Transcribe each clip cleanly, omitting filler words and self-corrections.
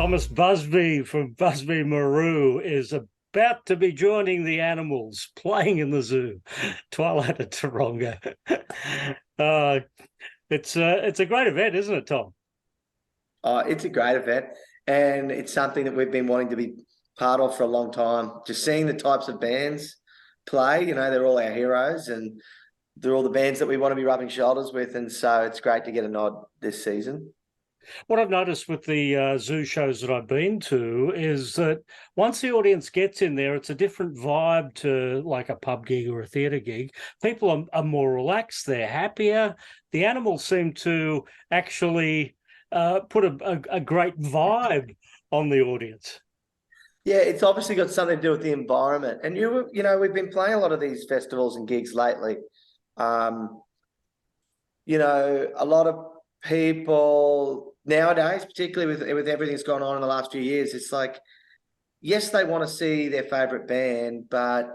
Thomas Busby from Busby Marou is about to be joining the animals playing in the zoo. Twilight at Taronga. uh, it's a great event, isn't it, Tom? It's a great event, and it's something that we've been wanting to be part of for a long time. Just seeing the types of bands play, they're all our heroes, and they're all the bands that we want to be rubbing shoulders with, and so it's great to get a nod this season. What I've noticed with the zoo shows that I've been to is that once the audience gets in there, it's a different vibe to like a pub gig or a theatre gig. People are more relaxed, they're happier. The animals seem to actually put a great vibe on the audience. Yeah, it's obviously got something to do with the environment. And we've been playing a lot of these festivals and gigs lately. A lot of people nowadays, particularly with everything that's gone on in the last few years, it's like, yes, they want to see their favorite band, but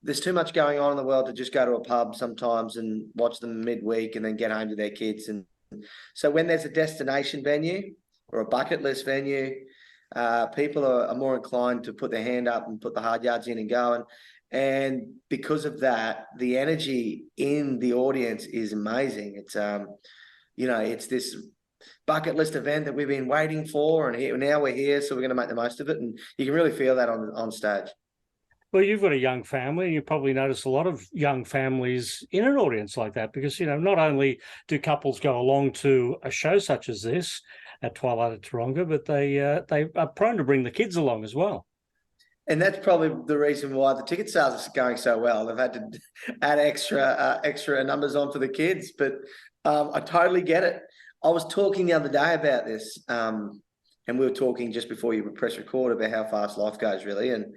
there's too much going on in the world to just go to a pub sometimes and watch them midweek and then get home to their kids. And so when there's a destination venue or a bucket list venue, people are more inclined to put their hand up and put the hard yards in and go. And because of that, the energy in the audience is amazing. It's it's this bucket list event that we've been waiting for, and now we're here, so we're going to make the most of it. And you can really feel that on stage. Well, you've got a young family, and you probably notice a lot of young families in an audience like that, because, not only do couples go along to a show such as this at Twilight at Taronga, but they are prone to bring the kids along as well. And that's probably the reason why the ticket sales are going so well. They've had to add extra numbers on for the kids, but I totally get it. I was talking the other day about this, and we were talking just before you press record about how fast life goes, really. And,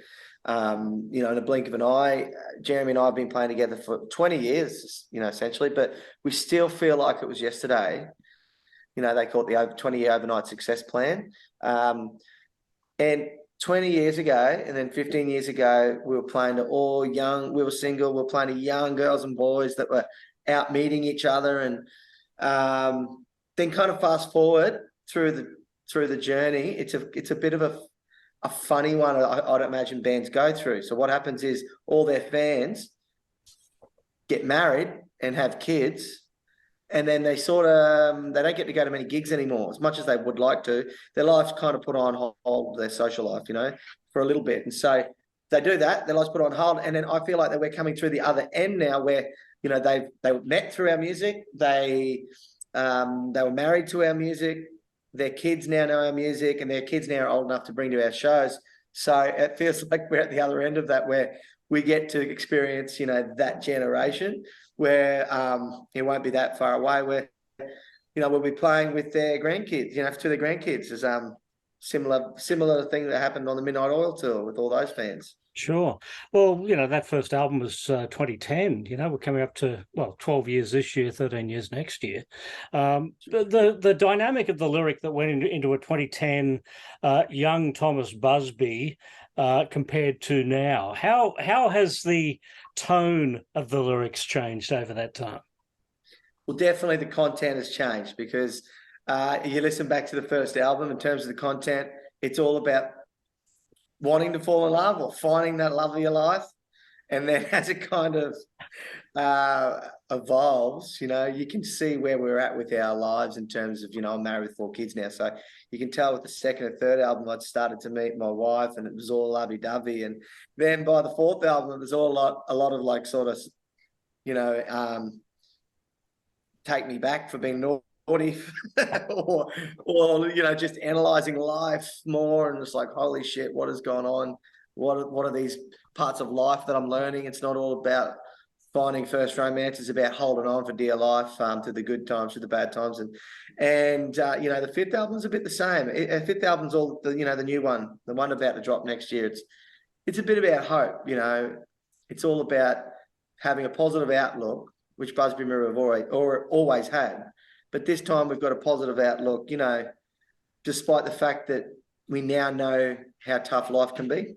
in a blink of an eye, Jeremy and I have been playing together for 20 years, essentially, but we still feel like it was yesterday. They call it the 20-year overnight success plan. And 20 years ago, and then 15 years ago, we were playing to all young, we were single, we were playing to young girls and boys that were out meeting each other. And then kind of fast forward through the journey, it's a bit of a funny one I'd imagine bands go through. So what happens is all their fans get married and have kids, and then they they don't get to go to many gigs anymore as much as they would like to. Their life's kind of put on hold, their social life, for a little bit. And so they do that, their life's put on hold. And then I feel like that we're coming through the other end now where, they met through our music. They were married to our music. Their kids now know our music, and their kids now are old enough to bring to our shows. So it feels like we're at the other end of that, where we get to experience, that generation where it won't be that far away, where, we'll be playing with their grandkids, to their grandkids. There's similar thing that happened on the Midnight Oil tour with all those fans. Sure. Well, that first album was 2010. We're coming up to 12 years this year, 13 years next year. The dynamic of the lyric that went into a 2010 young Thomas Busby compared to now, how has the tone of the lyrics changed over that time? Well, definitely the content has changed, because you listen back to the first album, in terms of the content, it's all about wanting to fall in love or finding that love of your life. And then as it kind of evolves, you can see where we're at with our lives in terms of, I'm married with 4 kids now. So you can tell with the second and third album, I'd started to meet my wife, and it was all lovey-dovey. And then by the fourth album, it was a lot of like sort of, take me back for being naughty or just analyzing life more, and it's like, holy shit, what has gone on? What are these parts of life that I'm learning? It's not all about finding first romance. It's about holding on for dear life, to the good times, to the bad times. And the fifth album's a bit the same. Fifth album's all the new one, the one about to drop next year. It's a bit about hope. It's all about having a positive outlook, which Busby Marou have always had. But this time we've got a positive outlook, despite the fact that we now know how tough life can be,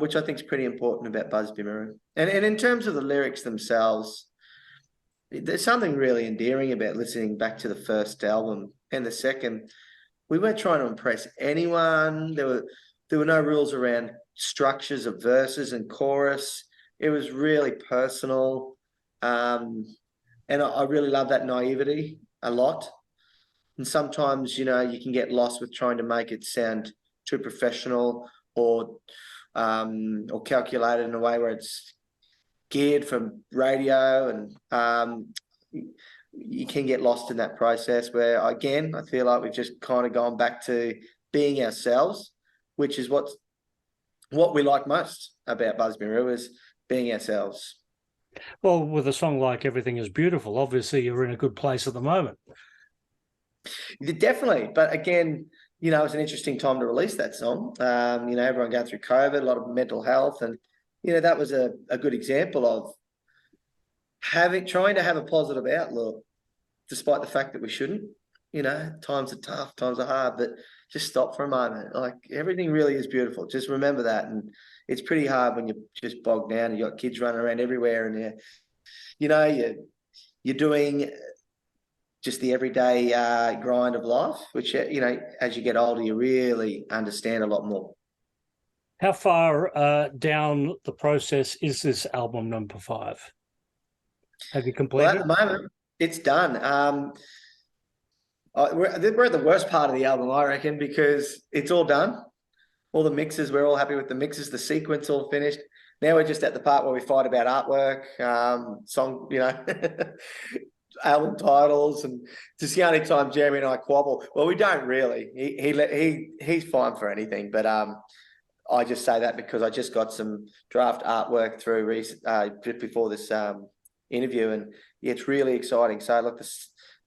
which I think is pretty important about Busby Marou. And in terms of the lyrics themselves, there's something really endearing about listening back to the first album and the second, we weren't trying to impress anyone. There were no rules around structures of verses and chorus. It was really personal. And I really love that naivety a lot. And sometimes, you know, you can get lost with trying to make it sound too professional or calculated in a way where it's geared for radio, and you can get lost in that process where, again, I feel like we've just kind of gone back to being ourselves, which is what we like most about Busby Marou, is being ourselves. Well, with a song like Everything Is Beautiful, obviously you're in a good place at the moment. Definitely. But again, you know, it's an interesting time to release that song. You know, everyone going through COVID, a lot of mental health. And, you know, that was a good example of trying to have a positive outlook, despite the fact that we shouldn't. You know, times are tough, times are hard, but just stop for a moment. Like, everything really is beautiful. Just remember that. And it's pretty hard when you're just bogged down and you've got kids running around everywhere, and you're doing just the everyday grind of life, which, you know, as you get older, you really understand a lot more. How far down the process is this album number 5? Have you completed? Well, at the moment, it's done. We're at the worst part of the album, I reckon, because it's all done. All the mixes, we're all happy with the mixes, the sequence all finished. Now we're just at the part where we fight about artwork, song, you know, album titles, and just the only time Jeremy and I quabble. Well, we don't really. He's fine for anything, but I just say that because I just got some draft artwork through just before this interview, and yeah, it's really exciting. So look,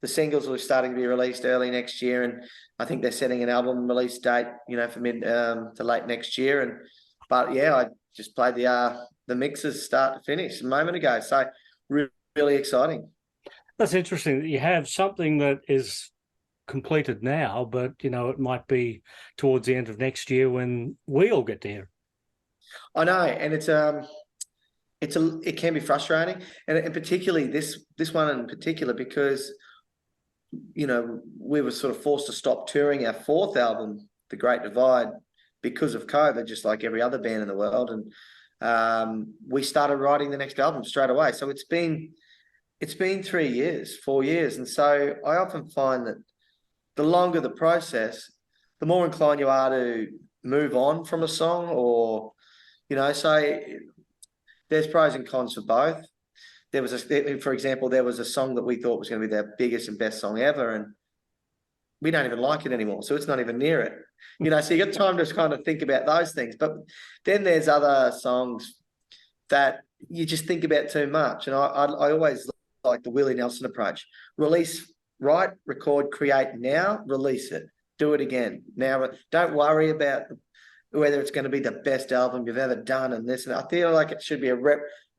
the singles are starting to be released early next year, and I think they're setting an album release date, you know, for mid to late next year. But yeah, I just played the mixes start to finish a moment ago. So really exciting. That's interesting that you have something that is completed now, but, you know, it might be towards the end of next year when we all get to hear it. I know, and it can be frustrating, and particularly this one in particular, because, you know, we were sort of forced to stop touring our 4th album, The Great Divide, because of COVID, just like every other band in the world. And we started writing the next album straight away. So it's been 3 years, 4 years. And so I often find that the longer the process, the more inclined you are to move on from a song, or, you know, so there's pros and cons for both. For example, there was a song that we thought was going to be their biggest and best song ever, and we don't even like it anymore. So it's not even near it. You know, so you got time to kind of think about those things. But then there's other songs that you just think about too much. And I always like the Willie Nelson approach. Write, record, create now, release it. Do it again. Now, don't worry about whether it's going to be the best album you've ever done and this. And I feel like it should be a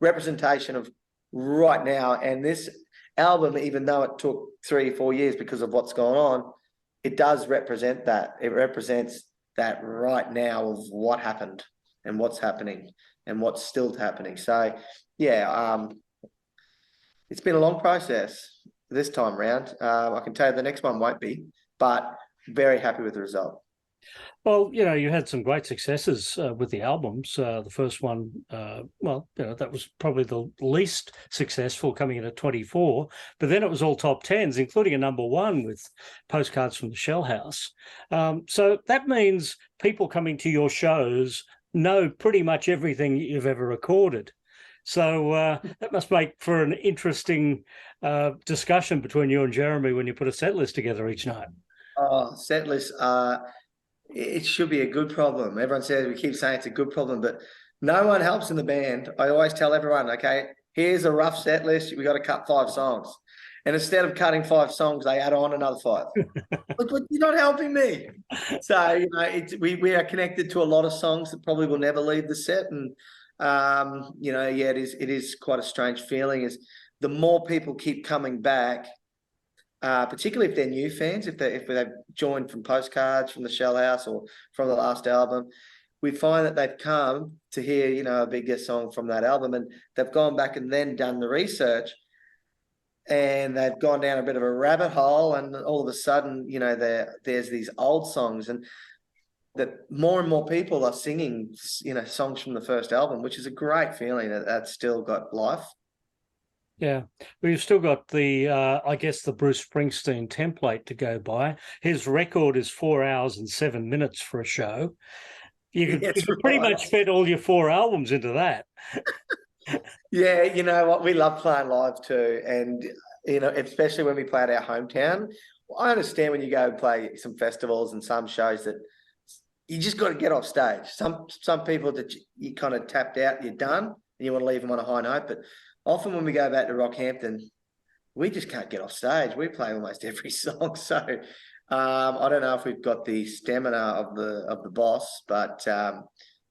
representation of right now. And this album, even though it took 3 or 4 years because of what's going on, it does represent that. It represents that right now of what happened and what's happening and what's still happening. So yeah, it's been a long process this time round. I can tell you the next one won't be, but very happy with the result. Well, you know, you had some great successes with the albums. The first one, well, you know, that was probably the least successful, coming in at 24, but then it was all top 10s, including a number 1 with Postcards from the Shell House. So that means people coming to your shows know pretty much everything you've ever recorded. So that must make for an interesting discussion between you and Jeremy when you put a set list together each night. Oh, set list. It should be a good problem. Everyone says, we keep saying it's a good problem, but no one helps in the band. I always tell everyone, okay, here's a rough set list. We got to cut 5 songs. And instead of cutting 5 songs, they add on another 5. But you're not helping me. So, you know, we are connected to a lot of songs that probably will never leave the set. And, you know, yeah, it is quite a strange feeling, is the more people keep coming back, particularly if they're new fans, if they've joined from Postcards from the Shell House or from the last album, we find that they've come to hear, you know, a bigger song from that album, and they've gone back and then done the research. and they've gone down a bit of a rabbit hole, and all of a sudden, there's these old songs, and that more and more people are singing, songs from the first album, which is a great feeling that that's still got life. Yeah, we've still got the, I guess, the Bruce Springsteen template to go by. His record is 4 hours and 7 minutes for a show. You could pretty much fit all your 4 albums into that. Yeah, you know what? We love playing live too. And, especially when we play at our hometown. I understand when you go and play some festivals and some shows that you just got to get off stage. Some people that you kind of tapped out, you're done, and you want to leave them on a high note. But often when we go back to Rockhampton, we just can't get off stage. We play almost every song. So I don't know if we've got the stamina of the boss, but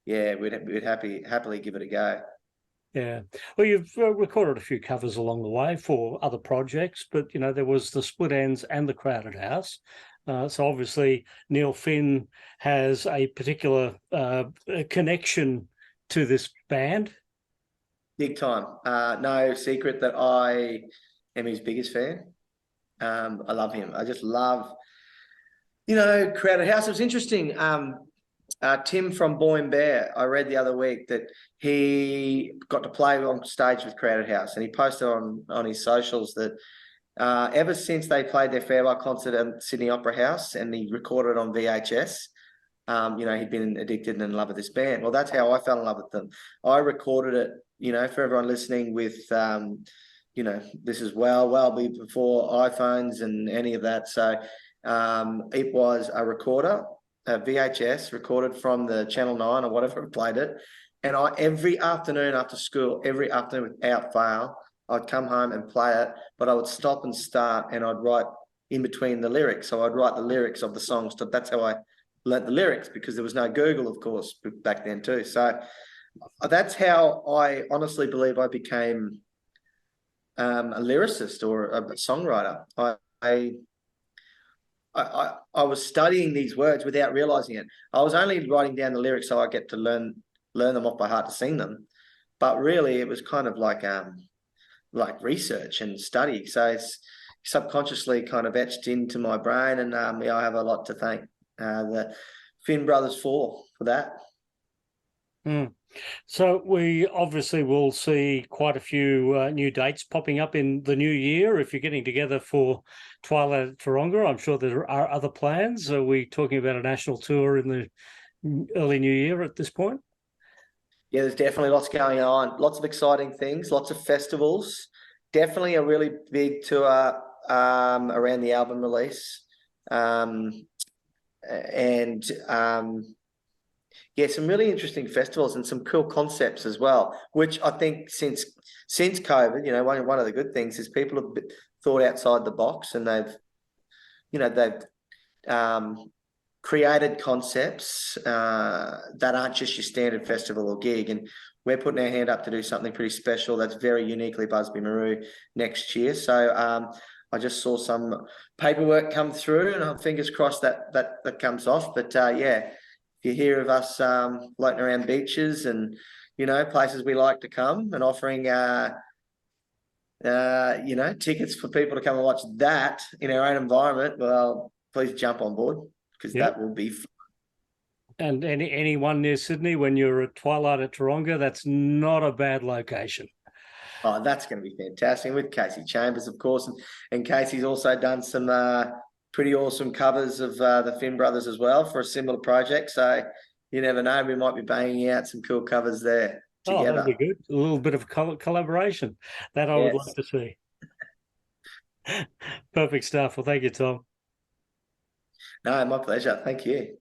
yeah, we'd happily give it a go. Yeah. Well, you've recorded a few covers along the way for other projects, but, there was the Split Ends and the Crowded House. So obviously Neil Finn has a particular connection to this band. Big time. No secret that I am his biggest fan. I love him. I just love, Crowded House. It was interesting. Tim from Boy and Bear, I read the other week that he got to play on stage with Crowded House, and he posted on his socials that ever since they played their farewell concert at Sydney Opera House and he recorded it on VHS, he'd been addicted and in love with this band. Well, that's how I fell in love with them. I recorded it, for everyone listening with, this is well before iPhones and any of that. So it was a recorder, a VHS recorded from the Channel 9 or whatever played it. And every afternoon after school, every afternoon without fail, I'd come home and play it, but I would stop and start and I'd write in between the lyrics. So I'd write the lyrics of the songs. That's how I learnt the lyrics, because there was no Google, of course, back then too. So that's how I honestly believe I became a lyricist or a songwriter. I was studying these words without realizing it. I was only writing down the lyrics so I get to learn them off by heart to sing them. But really, it was kind of like research and study. So it's subconsciously kind of etched into my brain, and I have a lot to thank the Finn brothers for that. So we obviously will see quite a few new dates popping up in the new year. If you're getting together for Twilight at Taronga, I'm sure there are other plans. Are we talking about a national tour in the early new year at this point? Yeah, there's definitely lots going on. Lots of exciting things, lots of festivals. Definitely a really big tour around the album release. Yeah, some really interesting festivals and some cool concepts as well, which I think since COVID, one of the good things is people have thought outside the box, and they've created concepts that aren't just your standard festival or gig. And we're putting our hand up to do something pretty special that's very uniquely Busby Marou next year. So I just saw some paperwork come through, and I'm fingers crossed that comes off. But yeah, if you hear of us floating around beaches and places we like to come, and offering tickets for people to come and watch that in our own environment, well, please jump on board, because that will be fun. And anyone near Sydney, when you're at Twilight at Taronga, that's not a bad location. Oh, that's going to be fantastic, with Kasey Chambers, of course. And Kasey's also done some pretty awesome covers of the Finn brothers as well for a similar project. So you never know, we might be banging out some cool covers there together. Oh, that'd be good. A little bit of collaboration. That I would like to see. Perfect stuff. Well, thank you, Tom. No, my pleasure. Thank you.